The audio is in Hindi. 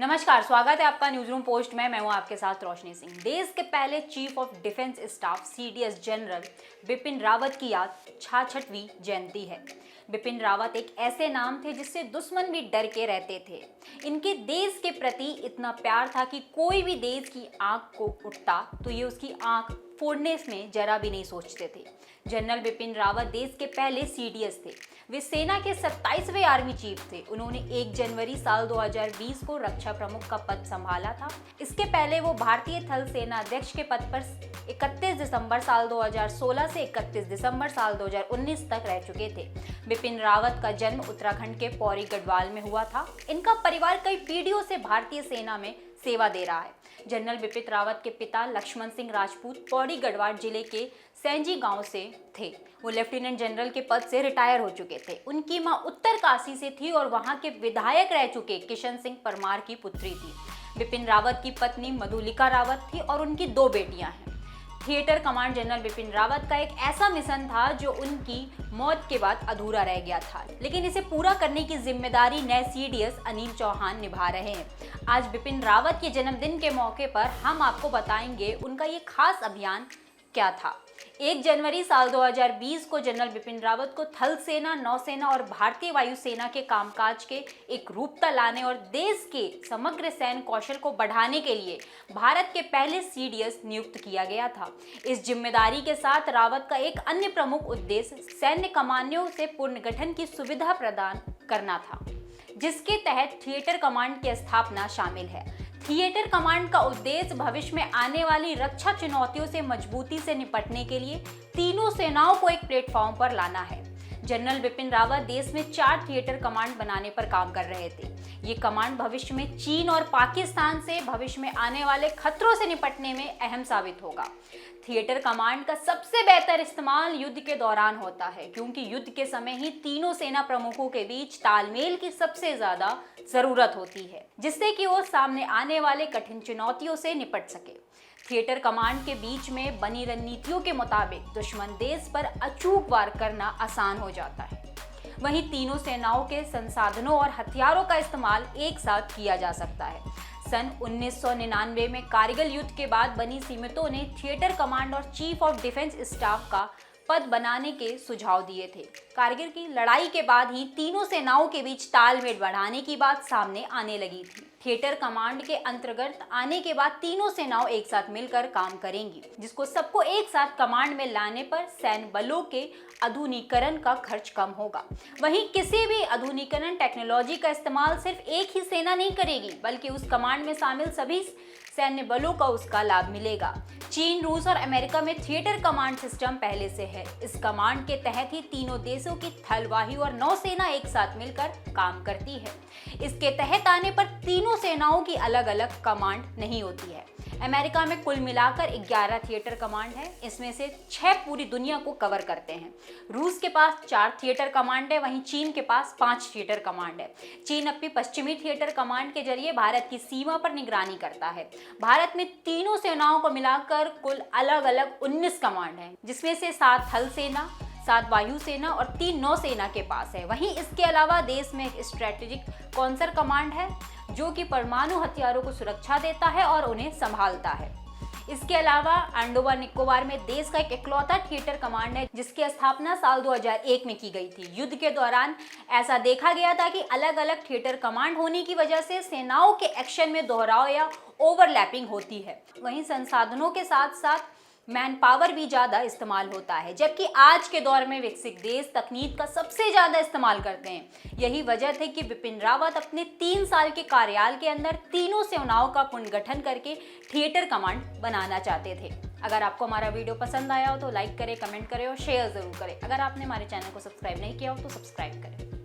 नमस्कार, स्वागत है आपका न्यूज रूम पोस्ट में। मैं हूं आपके साथ रोशनी सिंह। देश के पहले chief of defence staff CDS general Bipin Rawat की आज 66वीं जयंती है। बिपिन रावत एक ऐसे नाम थे जिससे दुश्मन भी डर के रहते थे। इनके देश के प्रति इतना प्यार था कि कोई भी देश की आंख को उठता तो ये उसकी आंख फोड़ने में जरा भी नहीं सोचते थे। जनरल बिपिन रावत देश के पहले सीडीएस थे। वे सेना के 27वें आर्मी चीफ थे। उन्होंने 1 जनवरी साल 2020 को रक्षा प्रमुख का पद संभाला था। इसके पहले वो भारतीय थल सेना अध्यक्ष के पद पर 31 दिसंबर साल 2016 से 31 दिसंबर साल 2019 तक रह चुके थे। बिपिन रावत का जन्म उत्तराखंड के पौड़ी गढ़वाल में हुआ था। इनका परिवार कई पीढ़ियों से भारतीय सेना में सेवा दे रहा है। जनरल बिपिन रावत के पिता लक्ष्मण सिंह राजपूत पौड़ी गढ़वाल जिले के सैंजी गांव से थे। वो लेफ्टिनेंट जनरल के पद से रिटायर हो चुके थे। उनकी मां उत्तरकाशी से थी और वहां के विधायक रह चुके किशन सिंह परमार की पुत्री थी। बिपिन रावत की पत्नी मधुलिका रावत थी और उनकी 2 बेटियां हैं। Theatre command general Bipin Rawat का एक ऐसा मिशन था जो उनकी मौत के बाद अधूरा रह गया था, लेकिन इसे पूरा करने की जिम्मेदारी नए सीडीएस अनिल चौहान निभा रहे हैं। आज बिपिन रावत के जन्मदिन के मौके पर हम आपको बताएंगे उनका ये खास अभियान क्या था। 1 जनवरी साल 2020 को जनरल बिपिन रावत को थल सेना, नौसेना और भारतीय वायुसेना के कामकाज के एक रूपता लाने और देश के समग्र सैन्य कौशल को बढ़ाने के लिए भारत के पहले सीडीएस नियुक्त किया गया था। इस जिम्मेदारी के साथ रावत का एक अन्य प्रमुख उद्देश्य सैन्य कमानियों से पुनर्गठन की सुविधा प्रदान करना था, जिसके तहत थिएटर कमांड की स्थापना शामिल है। थिएटर कमांड का उद्देश्य भविष्य में आने वाली रक्षा चुनौतियों से मजबूती से निपटने के लिए तीनों सेनाओं को एक प्लेटफॉर्म पर लाना है। जनरल बिपिन रावत देश में 4 थिएटर कमांड बनाने पर काम कर रहे थे। ये कमांड भविष्य में चीन और पाकिस्तान से भविष्य में आने वाले खतरों से निपटने में अहम साबित होगा। थिएटर कमांड का सबसे बेहतर इस्तेमाल युद्ध के दौरान होता है, क्योंकि युद्ध के समय ही तीनों सेना प्रमुखों के बीच तालमेल की सबसे ज्यादा जरूरत होती है, जिससे कि वो सामने आने वाले कठिन चुनौतियों से निपट सके। थिएटर कमांड के बीच में बनी रणनीतियों के मुताबिक दुश्मन देश पर अचूक वार करना आसान हो जाता है। वहीं तीनों सेनाओं के संसाधनों और हथियारों का इस्तेमाल एक साथ किया जा सकता है। सन 1999 में कारगिल युद्ध के बाद बनी सीमितों ने थिएटर कमांड और चीफ ऑफ डिफेंस स्टाफ का पद बनाने के सुझाव दिए थे। कारगिल की लड़ाई के बाद ही तीनों सेनाओं के बीच तालमेल बढ़ाने की बात सामने आने लगी थी। थिएटर कमांड के अंतर्गत आने के बाद तीनों सेनाओं एक साथ मिलकर काम करेंगी, जिसको सबको एक साथ कमांड में लाने पर सैन्य बलों के आधुनिकीकरण का खर्च कम होगा। वहीं किसी भी आधुनिकीकरण टेक्नोलॉजी का इस्तेमाल सिर्फ एक ही सेना नहीं करेगी, बल्कि उस कमांड में शामिल सभी सैन्य बलों का उसका लाभ मिलेगा। चीन, रूस और अमेरिका में थिएटर कमांड सिस्टम पहले से है। इस कमांड के तहत ही तीनों देशों की थल, वायु और नौसेना एक साथ मिलकर काम करती है। इसके तहत आने पर तीनों सेनाओं की अलग अलग कमांड नहीं होती है। अमेरिका में कुल मिलाकर 11 थिएटर कमांड है। इसमें से 6 पूरी दुनिया को कवर करते हैं। रूस के पास 4 थिएटर कमांड है, वहीं चीन के पास 5 थिएटर कमांड है। चीन अपनी पश्चिमी थिएटर कमांड के जरिए भारत की सीमा पर निगरानी करता है। भारत में तीनों सेनाओं को मिलाकर कुल अलग अलग 19 कमांड है, जिसमें से 7 थल सेना, 7 वायुसेना और 3 नौसेना के पास है। वहीं इसके अलावा देश में एक स्ट्रेटेजिक कौंसल कमांड है, जो कि परमाणु हथियारों को सुरक्षा देता है और उन्हें संभालता है। इसके अलावा अंडमान निकोबार में देश का एक इकलौता थिएटर कमांड है, जिसकी स्थापना साल 2001 में की गई थी। युद्ध के दौरान ऐसा देखा गया था कि अलग अलग थिएटर कमांड होने की वजह से सेनाओं के एक्शन में दोहराव या ओवरलैपिंग होती है। वहीं संसाधनों के साथ साथ मैन पावर भी ज़्यादा इस्तेमाल होता है, जबकि आज के दौर में विकसित देश तकनीक का सबसे ज़्यादा इस्तेमाल करते हैं। यही वजह थी कि बिपिन रावत अपने 3 साल के कार्यकाल के अंदर तीनों सेनाओं का पुनर्गठन करके थिएटर कमांड बनाना चाहते थे। अगर आपको हमारा वीडियो पसंद आया हो तो लाइक करें, कमेंट करें और शेयर ज़रूर करें। अगर आपने हमारे चैनल को सब्सक्राइब नहीं किया हो तो सब्सक्राइब करें।